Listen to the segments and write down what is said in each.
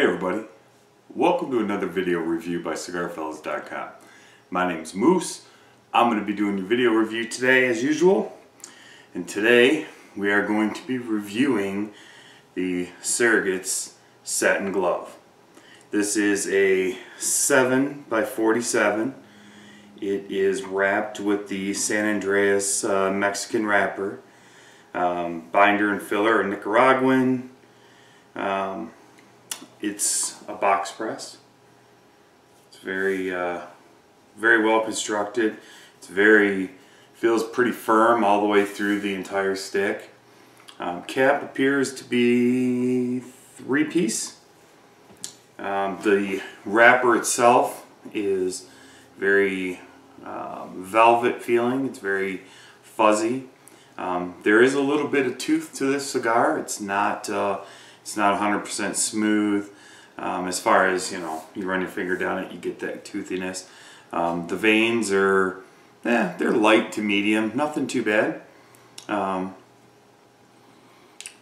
Hey everybody, welcome to another video review by CigarFellas.com. My name's Moose. I'm going to be doing a video review today as usual. And today we are going to be reviewing the Surrogates Satin Glove. This is a 7x47. It is wrapped with the San Andreas Mexican wrapper. Binder and filler are Nicaraguan. It's a box press. It's very well constructed. It's feels pretty firm all the way through the entire stick. Cap appears to be 3-piece. The wrapper itself is very velvet feeling. It's very fuzzy. There is a little bit of tooth to this cigar. It's not 100% smooth. As far as, you run your finger down it, you get that toothiness. The veins are, they're light to medium, nothing too bad.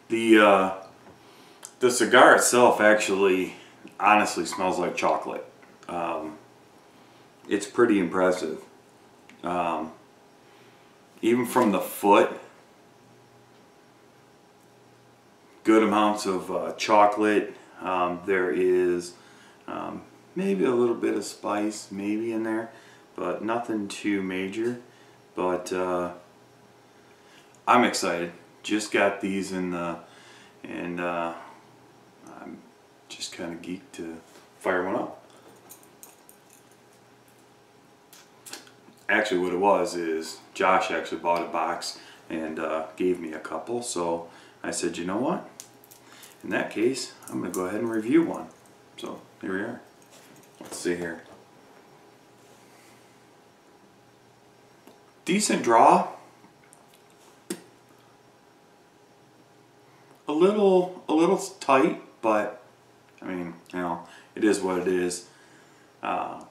The cigar itself actually, honestly, smells like chocolate. It's pretty impressive. Even from the foot, good amounts of chocolate. There is maybe a little bit of spice maybe in there, but nothing too major. But I'm excited. Just got these and I'm just kind of geeked to fire one up. Actually, what it was is Josh actually bought a box and gave me a couple, so I said, you know what? In that case, I'm going to go ahead and review one. So, here we are. Let's see here. Decent draw. A little tight, but I mean, it is what it is. I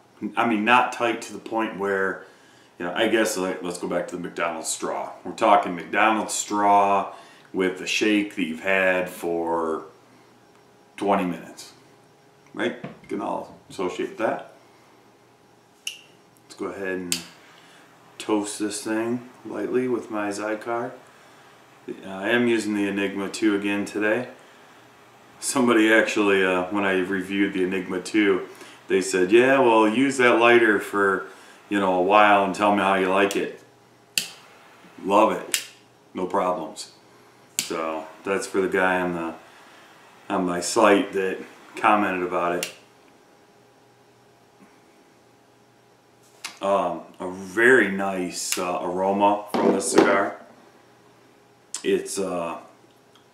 mean, not tight to the point where, I guess let's go back to the McDonald's straw. We're talking McDonald's straw with a shake that you've had for 20 minutes, right? You can all associate that. Let's go ahead and toast this thing lightly with my Cigar. I am using the Enigma 2 again today. Somebody actually, when I reviewed the Enigma 2, they said, yeah, well, use that lighter for, a while and tell me how you like it. Love it. No problems. So that's for the guy on my site that commented about it. A very nice aroma from this cigar. It's got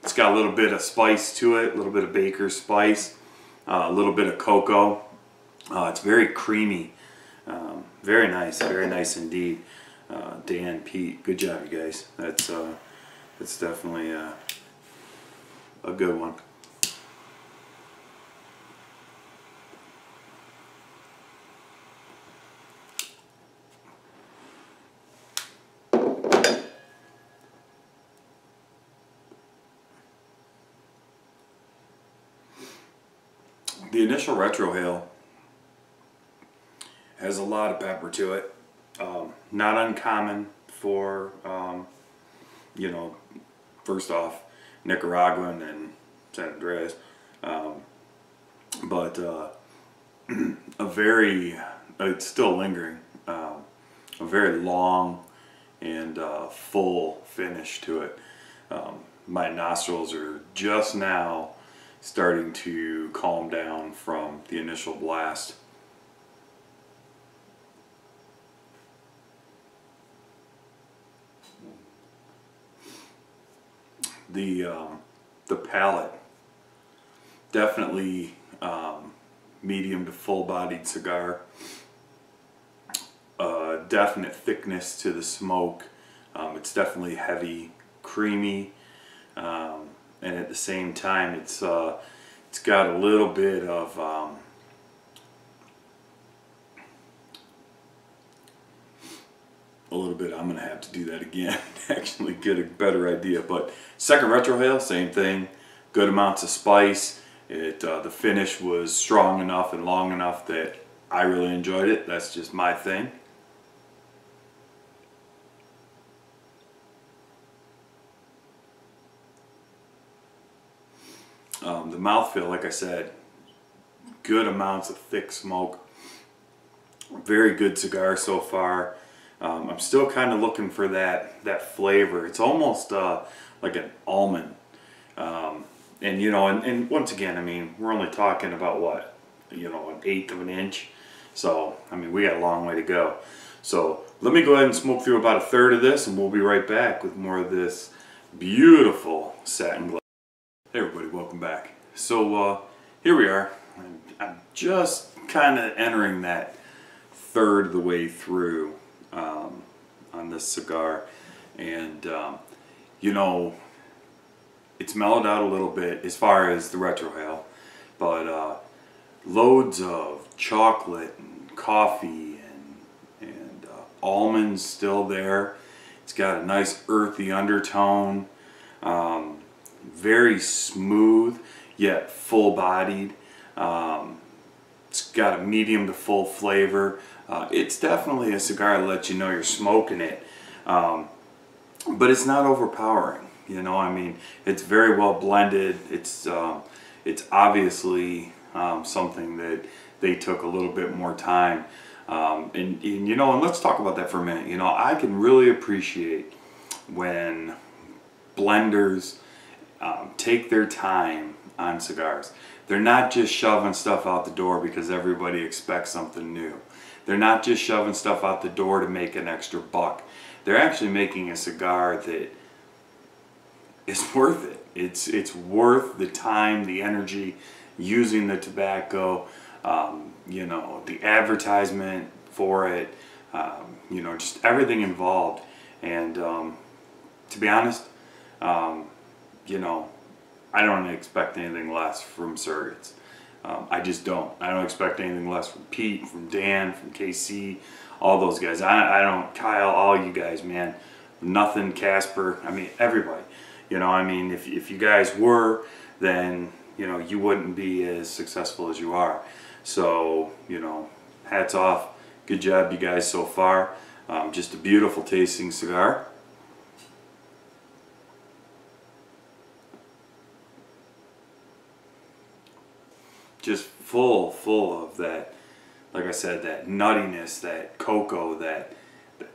a little bit of spice to it, a little bit of baker's spice, a little bit of cocoa. It's very creamy. Very nice indeed. Dan, Pete, good job, you guys. That's definitely a good one. The initial retrohale has a lot of pepper to it. Not uncommon for, first off, Nicaraguan and San Andreas, but it's still lingering, a very long and full finish to it. My nostrils are just now starting to calm down from the initial blast. The palate, definitely medium to full-bodied cigar. Definite thickness to the smoke. It's definitely heavy, creamy, and at the same time, it's got a little bit of I'm gonna have to do that again to actually get a better idea. But second retrohale, same thing. Good amounts of spice. The finish was strong enough and long enough that I really enjoyed it. That's just my thing. The mouthfeel, like I said, good amounts of thick smoke. Very good cigar so far. I'm still kind of looking for that flavor. It's almost like an almond. And you know, and once again, I mean, we're only talking about what, you know, 1/8 of an inch. So, I mean, we got a long way to go. So, let me go ahead and smoke through about 1/3 of this, and we'll be right back with more of this beautiful satin glass. Hey everybody, welcome back. So, here we are. I'm just kind of entering that 1/3 of the way through on this cigar. And, you know, it's mellowed out a little bit as far as the retrohale, but loads of chocolate and coffee and almonds still there. It's got a nice earthy undertone, very smooth yet full-bodied. It's got a medium to full flavor. It's definitely a cigar that lets you know you're smoking it, but it's not overpowering. You know, I mean, it's very well blended. It's obviously something that they took a little bit more time. And you know, and let's talk about that for a minute. You know, I can really appreciate when blenders take their time on cigars. They're not just shoving stuff out the door because everybody expects something new. They're not just shoving stuff out the door to make an extra buck. They're actually making a cigar that is worth it. It's worth the time, the energy, using the tobacco, you know, the advertisement for it, you know, just everything involved. And to be honest, you know, I don't expect anything less from Surrogates. I just don't. I don't expect anything less from Pete, from Dan, from KC, all those guys. I don't, Kyle, all you guys, man. Nothing, Casper, I mean, everybody. You know, I mean, if you guys were, then, you know, you wouldn't be as successful as you are. So, you know, hats off. Good job, you guys, so far. Just a beautiful tasting cigar. Just full of that, like I said, that nuttiness, that cocoa, that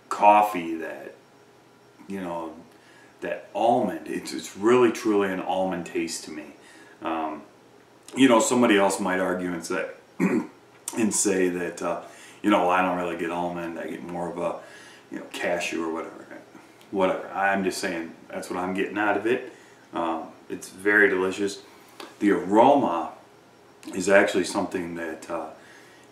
coffee, that, you know, that almond. It's really truly an almond taste to me. You know, somebody else might argue and say and say that you know, well, I don't really get almond, I get more of a, you know, cashew or whatever. I'm just saying that's what I'm getting out of it. It's very delicious. The aroma is actually something that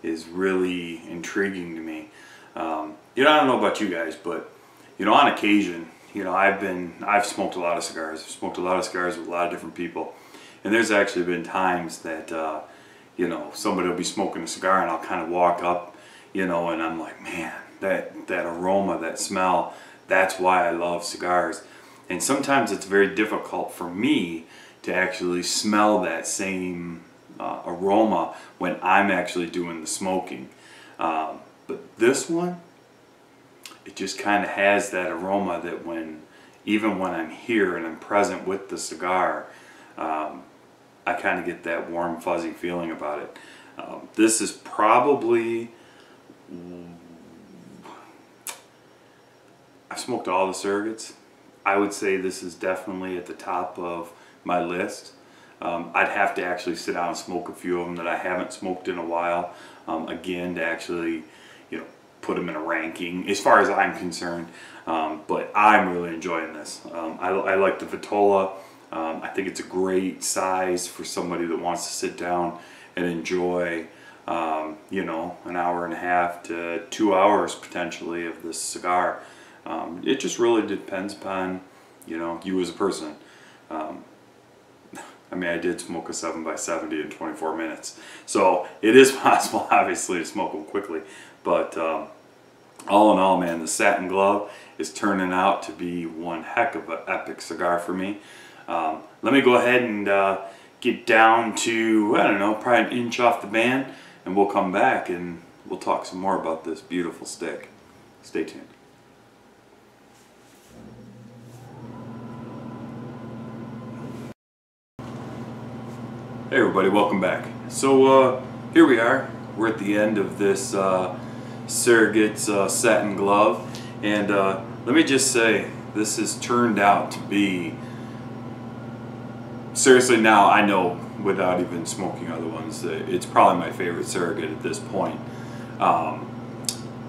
is really intriguing to me. You know, I don't know about you guys, but you know, on occasion, you know, I've smoked a lot of cigars. I've smoked a lot of cigars with a lot of different people, and there's actually been times that you know, somebody will be smoking a cigar, and I'll kind of walk up, you know, and I'm like, man, that aroma, that smell, that's why I love cigars. And sometimes it's very difficult for me to actually smell that same aroma when I'm actually doing the smoking. But this one, it just kind of has that aroma that even when I'm here and I'm present with the cigar, I kind of get that warm fuzzy feeling about it. This is probably, I've smoked all the Surrogates. I would say this is definitely at the top of my list. I'd have to actually sit down and smoke a few of them that I haven't smoked in a while, again, to actually, you know, put them in a ranking as far as I'm concerned. But I'm really enjoying this. I like the Vitola. I think it's a great size for somebody that wants to sit down and enjoy, you know, an hour and a half to 2 hours potentially of this cigar. It just really depends upon, you know, you as a person. I mean, I did smoke a 7x70 in 24 minutes. So it is possible, obviously, to smoke them quickly. But all in all, man, the Satin Glove is turning out to be one heck of an epic cigar for me. Let me go ahead and get down to, I don't know, probably an inch off the band, and we'll come back and we'll talk some more about this beautiful stick. Stay tuned. Hey everybody, welcome back. So here we are. We're at the end of this Surrogates satin glove, and let me just say, this has turned out to be, seriously, now I know without even smoking other ones, it's probably my favorite Surrogate at this point.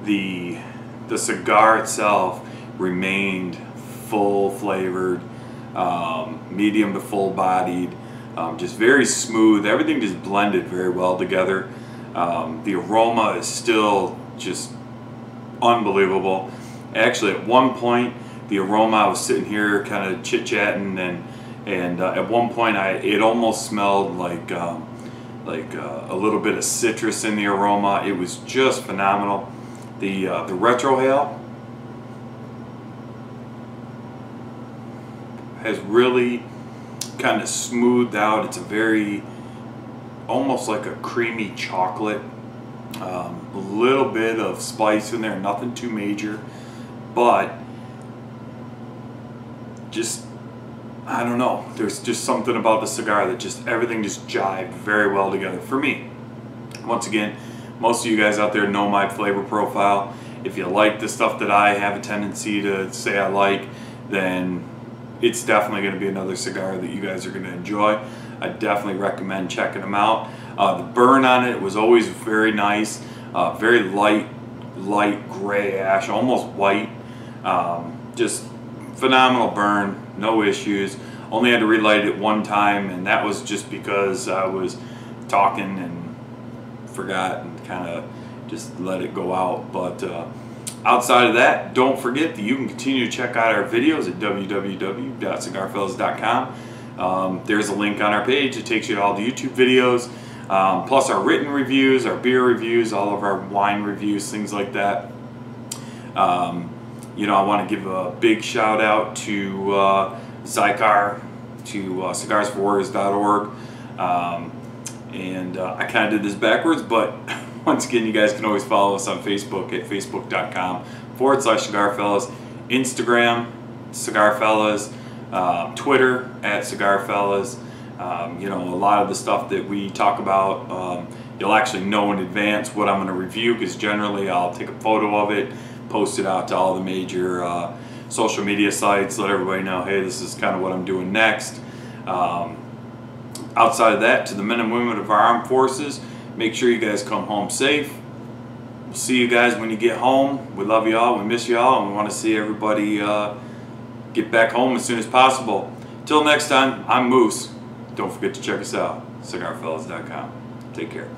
The cigar itself remained full flavored, medium to full bodied, just very smooth. Everything just blended very well together. The aroma is still just unbelievable. Actually, at one point, the aroma, I was sitting here kind of chit-chatting, and at one point it almost smelled like a little bit of citrus in the aroma. It was just phenomenal. The retrohale has really kind of smoothed out. It's a very, almost like a creamy chocolate, a little bit of spice in there, nothing too major, but just, I don't know, there's just something about the cigar that just, everything just jived very well together for me. Once again, most of you guys out there know my flavor profile. If you like the stuff that I have a tendency to say I like, then it's definitely going to be another cigar that you guys are going to enjoy. I definitely recommend checking them out. The burn on it was always very nice, very light gray ash, almost white. Just phenomenal burn, no issues. Only had to relight it one time, and that was just because I was talking and forgot and kind of just let it go out. But outside of that, don't forget that you can continue to check out our videos at www.cigarfellas.com. There's a link on our page that takes you to all the YouTube videos, plus our written reviews, our beer reviews, all of our wine reviews, things like that. You know, I want to give a big shout out to Cigar, to cigarsforwarriors.org. And I kind of did this backwards, but once again, you guys can always follow us on Facebook at facebook.com/cigarfellas, Instagram, cigarfellas, Twitter at cigarfellas. You know, a lot of the stuff that we talk about, you'll actually know in advance what I'm going to review, because generally I'll take a photo of it, post it out to all the major social media sites, let everybody know, hey, this is kind of what I'm doing next. Outside of that, to the men and women of our armed forces, make sure you guys come home safe. We'll see you guys when you get home. We love you all, we miss you all, and we want to see everybody get back home as soon as possible. Till next time, I'm Moose. Don't forget to check us out, cigarfellas.com. Take care.